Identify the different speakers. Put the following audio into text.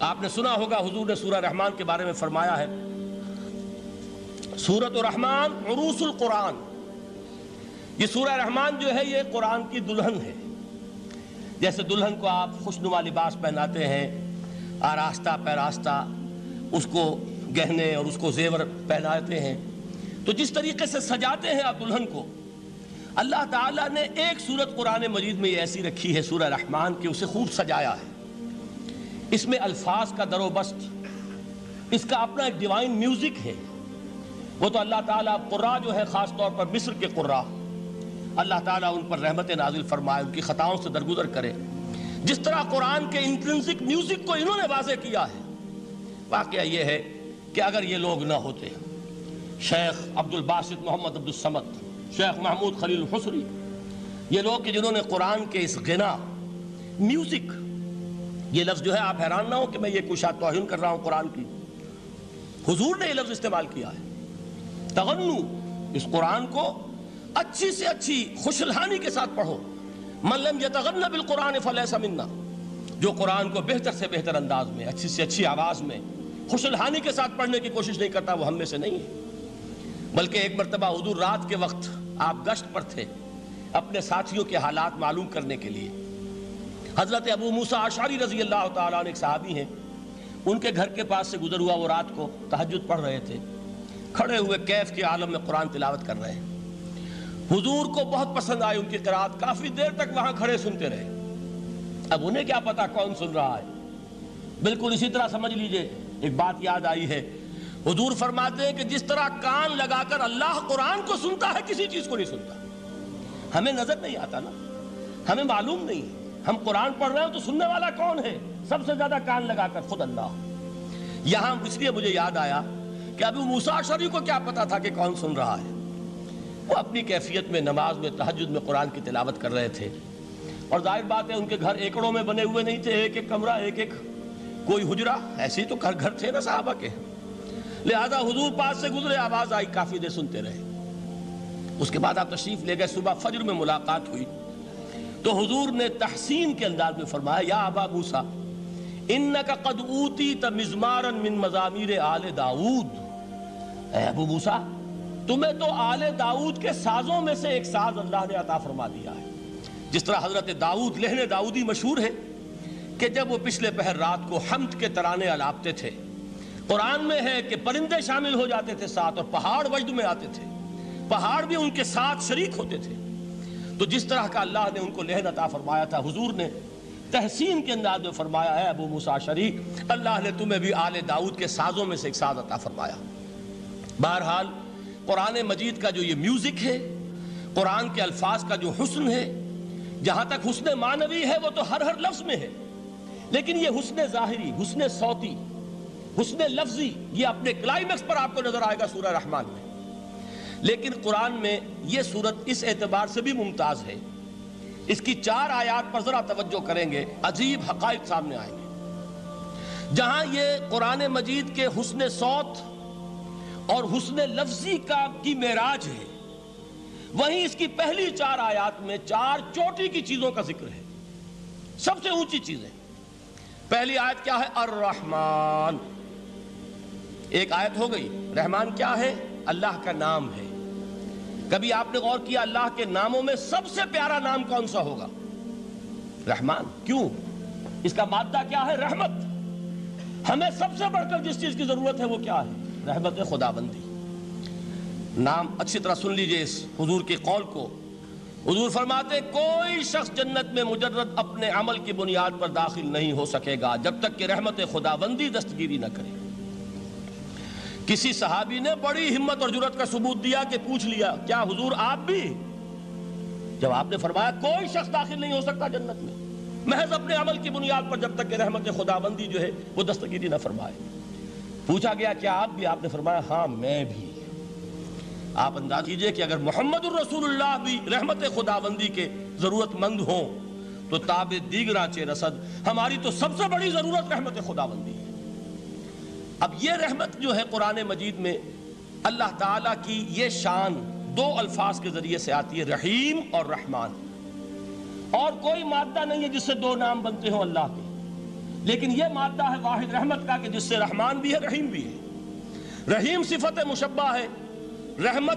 Speaker 1: آپ نے سنا ہوگا حضور نے سورہ رحمان کے بارے میں فرمایا ہے، سورۃ الرحمان عروس القرآن، یہ سورہ رحمان جو ہے یہ قرآن کی دلہن ہے۔ جیسے دلہن کو آپ خوشنما لباس پہناتے ہیں، آراستہ پیراستہ اس کو گہنے اور اس کو زیور پہناتے ہیں، تو جس طریقے سے سجاتے ہیں آپ دلہن کو، اللہ تعالیٰ نے ایک سورت قرآن مجید میں یہ ایسی رکھی ہے سورہ رحمان کہ اسے خوب سجایا ہے۔ اس میں الفاظ کا در و بست، اس کا اپنا ایک ڈیوائن میوزک ہے۔ وہ تو اللہ تعالیٰ قراء جو ہے خاص طور پر مصر کے قراء، اللہ تعالیٰ ان پر رحمت نازل فرمائے، ان کی خطاؤں سے درگزر کرے۔ جس طرح قرآن کے انٹرنسک میوزک کو انہوں نے واضح کیا ہے۔ واقعہ یہ ہے کہ اگر یہ لوگ نہ ہوتے، شیخ عبد الباسط محمد عبد الصمد، شیخ محمود خلیل الحصری، یہ لوگ کہ جنہوں نے قرآن کے اس غنا میوزک، یہ لفظ جو ہے آپ حیران نہ ہو کہ میں یہ کوئی شاید توہین کر رہا ہوں قرآن کی، حضور نے یہ لفظ استعمال کیا ہے، تغنو، اس قرآن کو اچھی سے اچھی خوشلحانی کے ساتھ پڑھو۔ من لم یتغن بالقرآن فلیس منا، جو قرآن کو بہتر سے بہتر انداز میں، اچھی سے اچھی آواز میں، خوشلحانی کے ساتھ پڑھنے کی کوشش نہیں کرتا، وہ ہم میں سے نہیں ہے۔ بلکہ ایک مرتبہ حضور رات کے وقت آپ گشت پر تھے اپنے ساتھیوں کے حالات معلوم کرنے کے لیے۔ حضرت ابو موسیٰ اشعری رضی اللہ تعالیٰ عنہ ایک صحابی ہیں، ان کے گھر کے پاس سے گزر ہوا، وہ رات کو تہجد پڑھ رہے تھے، کھڑے ہوئے کیف کے عالم میں قرآن تلاوت کر رہے ہیں۔ حضور کو بہت پسند آئی ان کی قرات، کافی دیر تک وہاں کھڑے سنتے رہے۔ اب انہیں کیا پتا کون سن رہا ہے۔ بالکل اسی طرح سمجھ لیجئے ایک بات یاد آئی ہے، حضور فرماتے ہیں کہ جس طرح کان لگا کر اللہ قرآن کو سنتا ہے، کسی چیز کو نہیں سنتا۔ ہمیں نظر نہیں آتا نا، ہمیں معلوم نہیں ہے، ہم قرآن پڑھ رہے ہیں تو سننے والا کون ہے؟ سب سے زیادہ کان لگا کر خود اللہ۔ یہاں اس لیے مجھے یاد آیا کہ ابو موسیٰ اشعری کو کیا پتا تھا کہ کون سن رہا ہے۔ وہ اپنی کیفیت میں نماز میں تہجد میں قرآن کی تلاوت کر رہے تھے، اور ظاہر بات ہے ان کے گھر ایکڑوں میں بنے ہوئے نہیں تھے، ایک ایک کمرہ، ایک ایک کوئی حجرہ، ایسے ہی تو گھر تھے نا صحابہ کے۔ لہذا حضور پاس سے گزرے، آواز آئی، کافی دیر سنتے رہے۔ اس کے بعد آپ تشریف لے گئے، صبح فجر میں ملاقات ہوئی تو حضور نے تحسین کے انداز میں فرمایا، یا ابا موسیٰ انک قد اوتیت مزمارا من مزامیر آل داؤد، اے ابو موسیٰ تمہیں تو آل داؤد کے سازوں میں سے ایک ساز اللہ نے عطا فرما دیا ہے۔ جس طرح حضرت داؤد، لہن داؤدی مشہور ہے کہ جب وہ پچھلے پہر رات کو حمد کے ترانے الاپتے تھے، قرآن میں ہے کہ پرندے شامل ہو جاتے تھے ساتھ، اور پہاڑ وجد میں آتے تھے، پہاڑ بھی ان کے ساتھ شریک ہوتے تھے۔ تو جس طرح کا اللہ نے ان کو لہن عطا فرمایا تھا، حضور نے تحسین کے انداز میں فرمایا ہے ابو موسیٰ اشعری، اللہ نے تمہیں بھی آل داؤد کے سازوں میں سے ایک ساز عطا فرمایا۔ بہرحال قرآن مجید کا جو یہ میوزک ہے، قرآن کے الفاظ کا جو حسن ہے، جہاں تک حسن معنوی ہے وہ تو ہر لفظ میں ہے، لیکن یہ حسن ظاہری، حسن صوتی، حسن لفظی، یہ اپنے کلائمیکس پر آپ کو نظر آئے گا سورہ رحمان میں۔ لیکن قرآن میں یہ سورت اس اعتبار سے بھی ممتاز ہے، اس کی 4 آیات پر ذرا توجہ کریں گے، عجیب حقائق سامنے آئیں گے۔ جہاں یہ قرآن مجید کے حسن صوت اور حسن لفظی کی معراج ہے، وہیں اس کی پہلی 4 آیات میں 4 چوٹی کی چیزوں کا ذکر ہے، سب سے اونچی چیزیں۔ پہلی آیت کیا ہے؟ الرحمن، ایک آیت ہو گئی۔ رحمان کیا ہے؟ اللہ کا نام ہے۔ کبھی آپ نے غور کیا اللہ کے ناموں میں سب سے پیارا نام کون سا ہوگا؟ رحمان۔ کیوں؟ اس کا مادہ کیا ہے؟ رحمت۔ ہمیں سب سے بڑھ کر جس چیز کی ضرورت ہے وہ کیا ہے؟ رحمت خداوندی۔ نام اچھی طرح سن لیجئے اس حضور کے قول کو۔ حضور فرماتے کوئی شخص جنت میں مجرد اپنے عمل کی بنیاد پر داخل نہیں ہو سکے گا جب تک کہ رحمت خداوندی دستگیری نہ کرے۔ کسی صحابی نے بڑی ہمت اور جرأت کا ثبوت دیا کہ پوچھ لیا، کیا حضور آپ بھی؟ جب آپ نے فرمایا کوئی شخص داخل نہیں ہو سکتا جنت میں محض اپنے عمل کی بنیاد پر جب تک کہ رحمت خداوندی جو ہے وہ دستگیری نہ فرمائے۔ پوچھا گیا کیا آپ بھی؟ آپ نے فرمایا ہاں میں بھی۔ آپ انداز کیجئے کہ اگر محمد الرسول اللہ بھی رحمت خداوندی کے ضرورت مند ہوں تو تاب دیگراں چہ رسد، ہماری تو سب سے بڑی ضرورت رحمت خداوندی ہے۔ اب یہ رحمت جو ہے قرآن مجید میں اللہ تعالیٰ کی یہ شان 2 الفاظ کے ذریعے سے آتی ہے، رحیم اور رحمان، اور کوئی مادہ نہیں ہے جس سے 2 نام بنتے ہوں اللہ کے۔ لیکن یہ مادہ ہے واحد رحمت کا کہ جس سے رحمان بھی ہے رحیم بھی ہے۔ رحیم صفت مشبہ ہے، رحمت